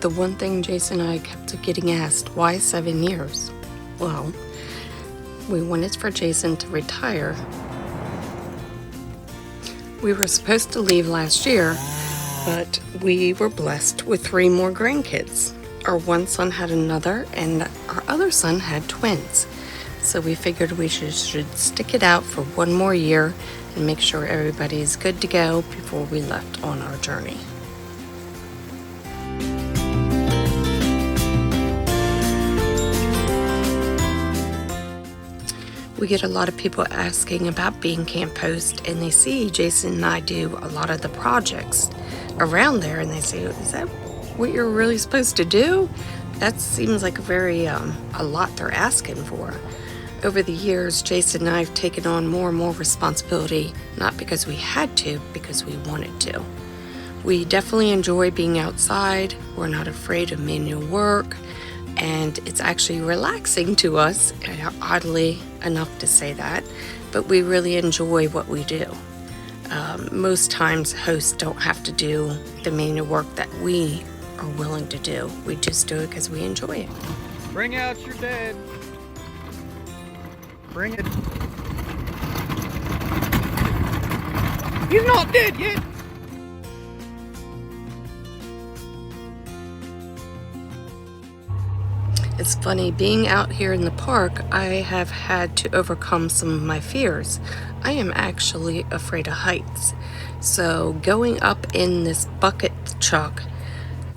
The one thing Jason and I kept getting asked, why 7 years? Well, we wanted for Jason to retire. We were supposed to leave last year, but we were blessed with 3 more grandkids. Our one son had another, and our other son had twins. So we figured we should stick it out for 1 more year and make sure everybody's good to go before we left on our journey. We get a lot of people asking about being camp host, and they see Jason and I do a lot of the projects around there, and they say, is that what you're really supposed to do? That seems like a lot they're asking for. Over the years, Jason and I have taken on more and more responsibility, not because we had to, because we wanted to. We definitely enjoy being outside. We're not afraid of manual work, and it's actually relaxing to us, oddly enough to say that, but we really enjoy what we do. Most times hosts don't have to do the manual work that we are willing to do. We just do it because we enjoy it. Bring out your dead. Bring it. He's not dead yet. It's funny, being out here in the park, I have had to overcome some of my fears. I am actually afraid of heights. So going up in this bucket truck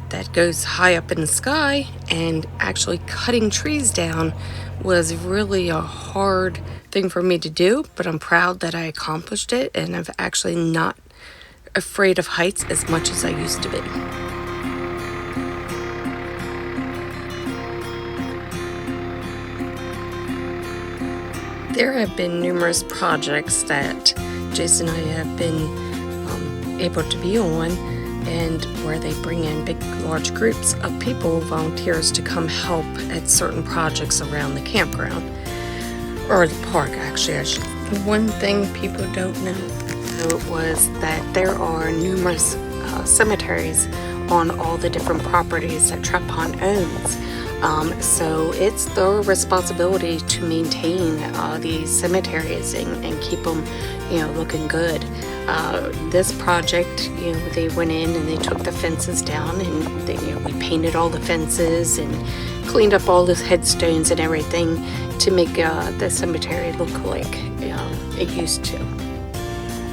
that goes high up in the sky and actually cutting trees down was really a hard thing for me to do, but I'm proud that I accomplished it, and I'm actually not afraid of heights as much as I used to be. There have been numerous projects that Jason and I have been able to be on, and where they bring in big, large groups of people, volunteers, to come help at certain projects around the campground, or the park, actually. One thing people don't know was that there are numerous cemeteries on all the different properties that Trap Pond owns. So it's their responsibility to maintain these cemeteries and keep them, looking good. This project, they went in and they took the fences down, and we painted all the fences and cleaned up all the headstones and everything to make the cemetery look like it used to.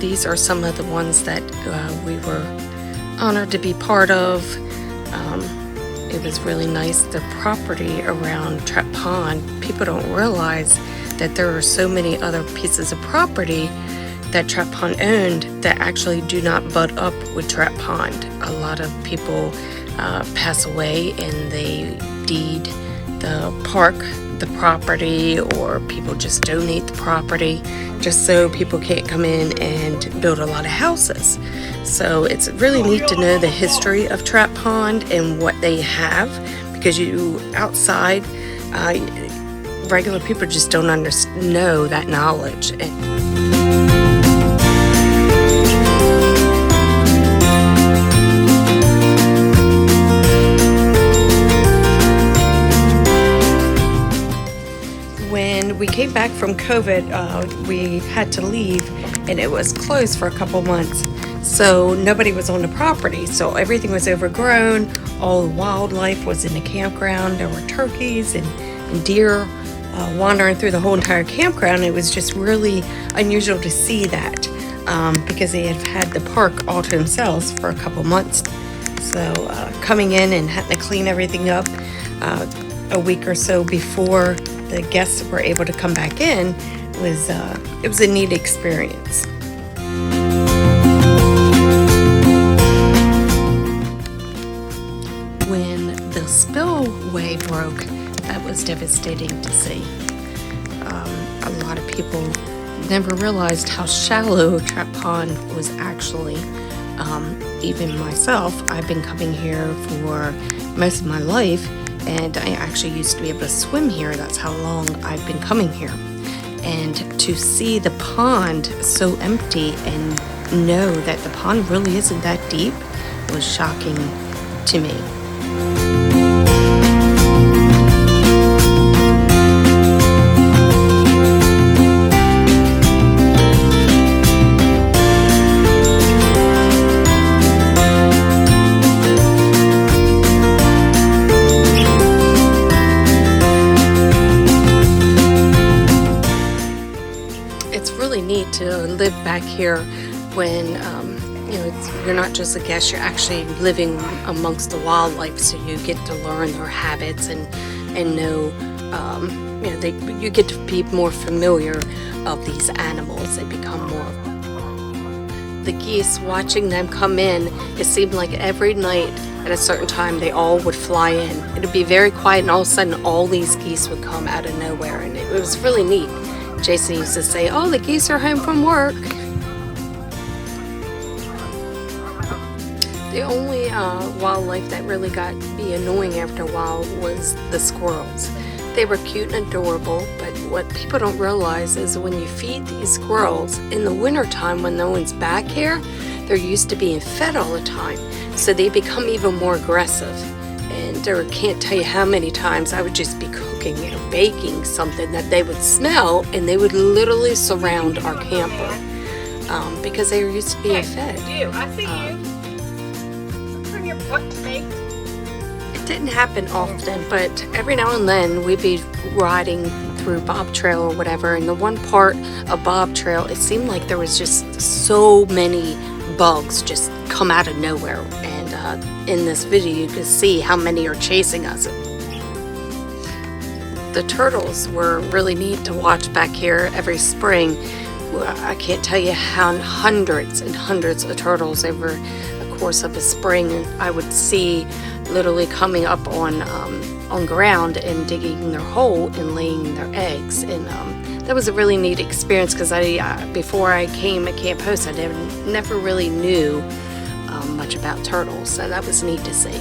These are some of the ones that we were honored to be part of. It was really nice. The property around Trap Pond, people don't realize that there are so many other pieces of property that Trap Pond owned that actually do not butt up with Trap Pond. A lot of people pass away and they deed the park, the property, or people just donate the property just so people can't come in and build a lot of houses. So it's really neat to know the history of Trap Pond and what they have, because outside, regular people just don't know that knowledge. When we came back from COVID, we had to leave, and it was closed for a couple months. So nobody was on the property, so everything was overgrown. All the wildlife was in the campground. There were turkeys and deer wandering through the whole entire campground. It was just really unusual to see that because they had the park all to themselves for a couple months. So coming in and having to clean everything up a week or so before the guests were able to come back in was a neat experience. When the spillway broke, that was devastating to see. A lot of people never realized how shallow Trap Pond was actually. Even myself, I've been coming here for most of my life, and I actually used to be able to swim here. That's how long I've been coming here. And to see the pond so empty and know that the pond really isn't that deep was shocking to me. It's really neat to live back here when you're not just a guest, you're actually living amongst the wildlife, so you get to learn their habits and know you get to be more familiar of these animals. They become more. The geese, watching them come in, it seemed like every night at a certain time they all would fly in. It would be very quiet, and all of a sudden all these geese would come out of nowhere, and it was really neat. Jason used to say, "Oh, the geese are home from work." The only wildlife that really got to be annoying after a while was the squirrels. They were cute and adorable, but what people don't realize is when you feed these squirrels in the wintertime when no one's back here, they're used to being fed all the time, so they become even more aggressive. And I can't tell you how many times I would just be cooking or baking something that they would smell, and they would literally surround our camper because they were used to being fed. I see you. Bring your butt to me. It didn't happen often, but every now and then we'd be riding through Bob Trail or whatever, and the one part of Bob Trail, it seemed like there was just so many bugs just come out of nowhere. And in this video you can see how many are chasing us. The turtles were really neat to watch back here every spring. I can't tell you how hundreds and hundreds of turtles over the course of a spring I would see literally coming up on ground and digging their hole and laying their eggs. And that was a really neat experience because before I came at Camp Host, I never really knew much about turtles, so that was neat to see.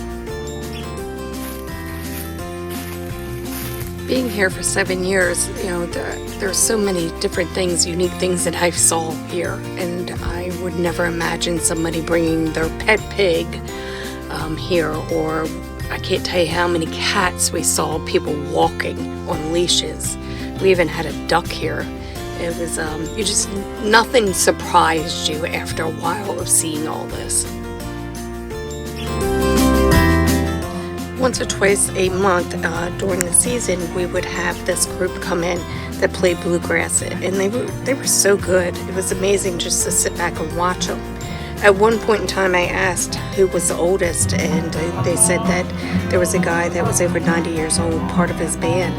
Being here for 7 years, there are so many different things, unique things that I saw here, and I would never imagine somebody bringing their pet pig here, or I can't tell you how many cats we saw people walking on leashes. We even had a duck here. It was nothing surprised you after a while of seeing all this. Once or twice a month during the season, we would have this group come in that played bluegrass, and they were so good. It was amazing just to sit back and watch them. At one point in time, I asked who was the oldest, and they said that there was a guy that was over 90 years old, part of his band.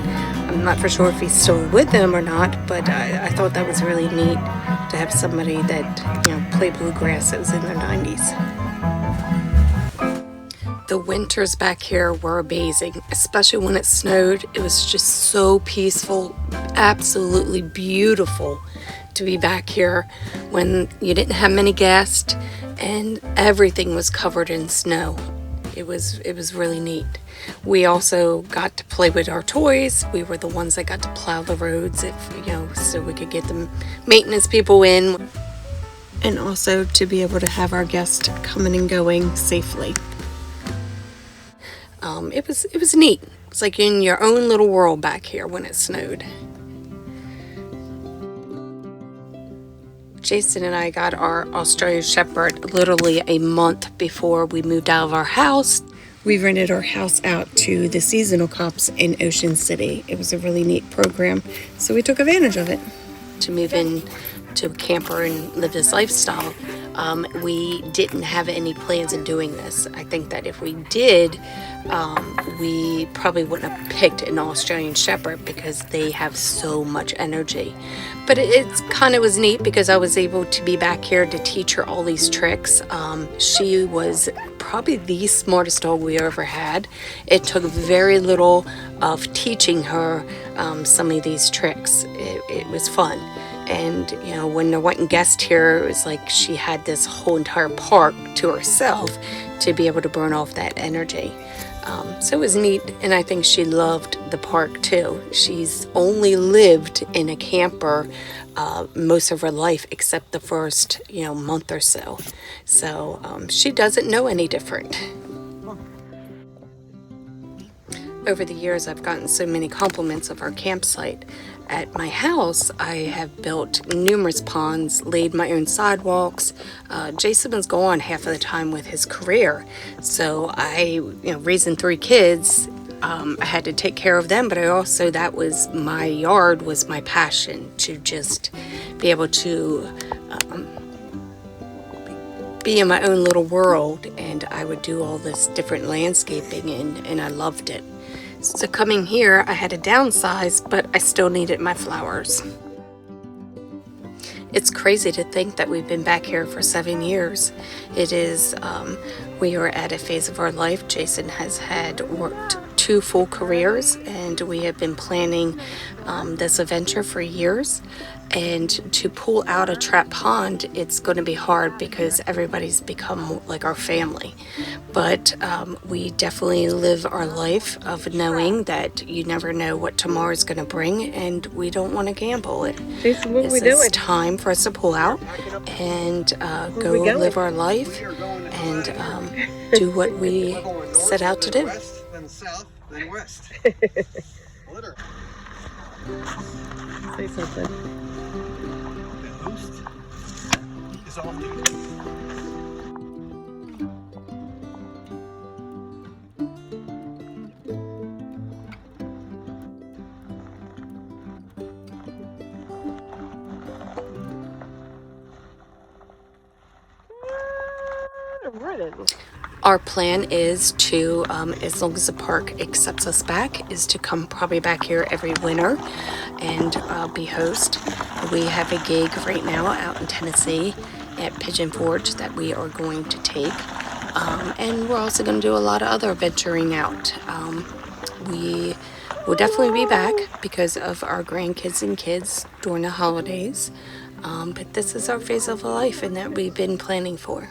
I'm not for sure if he's still with them or not, but I thought that was really neat to have somebody that played bluegrass that was in their 90s. The winters back here were amazing, especially when it snowed. It was just so peaceful, absolutely beautiful to be back here when you didn't have many guests and everything was covered in snow. It was really neat. We also got to play with our toys. We were the ones that got to plow the roads, so we could get the maintenance people in, and also to be able to have our guests coming and going safely. It was neat. It's like in your own little world back here when it snowed. Jason and I got our Australian Shepherd literally a month before we moved out of our house. We rented our house out to the seasonal cops in Ocean City. It was a really neat program, so we took advantage of it. To move in to a camper and live this lifestyle, we didn't have any plans of doing this. I think that if we did, we probably wouldn't have picked an Australian Shepherd because they have so much energy. But it's kind of was neat because I was able to be back here to teach her all these tricks. She was probably the smartest dog we ever had. It took very little of teaching her some of these tricks. It was fun. And when there wasn't guests here, it was like she had this whole entire park to herself to be able to burn off that energy. So it was neat, and I think she loved the park too. She's only lived in a camper most of her life except the first month or so. So she doesn't know any different. over the years, I've gotten so many compliments of our campsite. At my house, I have built numerous ponds, laid my own sidewalks. Jason was gone half of the time with his career, so raising 3 kids, I had to take care of them, but that was my yard, was my passion, to just be able to be in my own little world, and I would do all this different landscaping, and I loved it. So coming here, I had to downsize, but I still needed my flowers. It's crazy to think that we've been back here for 7 years. It is, we are at a phase of our life. Jason has had worked 2 full careers, and we have been planning this adventure for years. And to pull out a trap pond, it's going to be hard because everybody's become like our family. But we definitely live our life of knowing that you never know what tomorrow's going to bring, and we don't want to gamble it. Jason, what are we This doing? is time for us to pull out and go live our life and do what we set out to do. West, then south, then west. Literally. Say something. Boost is all new. Our plan is to, as long as the park accepts us back, is to come probably back here every winter and be host. We have a gig right now out in Tennessee at Pigeon Forge that we are going to take. And we're also going to do a lot of other venturing out. We will definitely be back because of our grandkids and kids during the holidays. But this is our phase of life and that we've been planning for.